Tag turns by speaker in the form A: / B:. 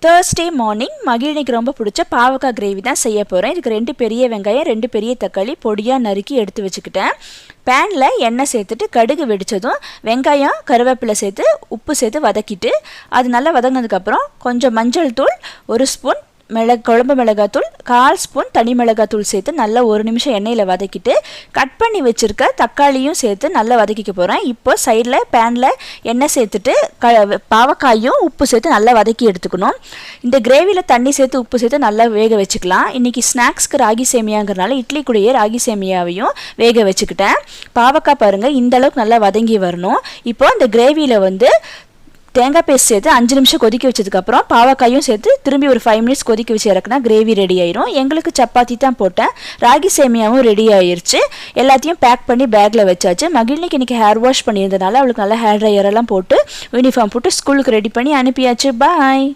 A: Thursday morning மகிழினிக்கு ரொம்ப பிடிச்ச பாவக்காய் கிரேவி தான் செய்ய போகிறேன். இதுக்கு 2 பெரிய வெங்காயம் 2 பெரிய தக்காளி பொடியாக நறுக்கி எடுத்து வச்சுக்கிட்டேன். பேனில் எண்ணெய் சேர்த்துட்டு கடுகு வெடித்ததும் வெங்காயம் கருவேப்பிலை சேர்த்து உப்பு சேர்த்து வதக்கிட்டு அது நல்லா வதங்கினதுக்கப்புறம் கொஞ்சம் மஞ்சள் தூள் 1 ஸ்பூன் குழம்பு மிளகாத்தூள் 1/4 ஸ்பூன் தனி மிளகாத்தூள் சேர்த்து நல்லா 1 நிமிஷம் எண்ணெயில் வதக்கிட்டு கட் பண்ணி வச்சுருக்க தக்காளியும் சேர்த்து நல்லா வதக்கிக்க போகிறேன். இப்போ சைடில் பேனில் எண்ணெய் சேர்த்துட்டு பாவக்காயும் உப்பு சேர்த்து நல்லா வதக்கி எடுத்துக்கணும். இந்த கிரேவியில் தண்ணி சேர்த்து உப்பு சேர்த்து நல்லா வேக வச்சுக்கலாம். இன்றைக்கி ஸ்நாக்ஸ்க்கு ராகி சேமியாங்கிறனால இட்லி கூடயே ராகி சேமியாவையும் வேக வச்சுக்கிட்டேன். பாவக்காய் பாருங்கள் இந்தளவுக்கு நல்லா வதங்கி வரணும். இப்போ இந்த கிரேவியில் தேங்காய் பேஸ்ட் சேர்த்து 5 நிமிஷம் கொதிக்க வச்சதுக்கப்புறம் பாவக்காயும் சேர்த்து திரும்பி ஒரு 5 மினிட்ஸ் கொதிக்க வச்சு இறக்குனா கிரேவி ரெடி ஆயிரும். எங்களுக்கு சப்பாத்தி தான் போட்டேன். ராகி சேமியாவும் ரெடி ஆயிருச்சு. எல்லாத்தையும் பேக் பண்ணி பேக்கில் வச்சாச்சு. மகிழ்னிக்கு இன்றைக்கி ஹேர் வாஷ் பண்ணியிருந்தனால அவளுக்கு நல்லா ஹேர் ட்ரையரெல்லாம் போட்டு யூனிஃபார்ம் போட்டு ஸ்கூலுக்கு ரெடி பண்ணி அனுப்பியாச்சு. பாய்.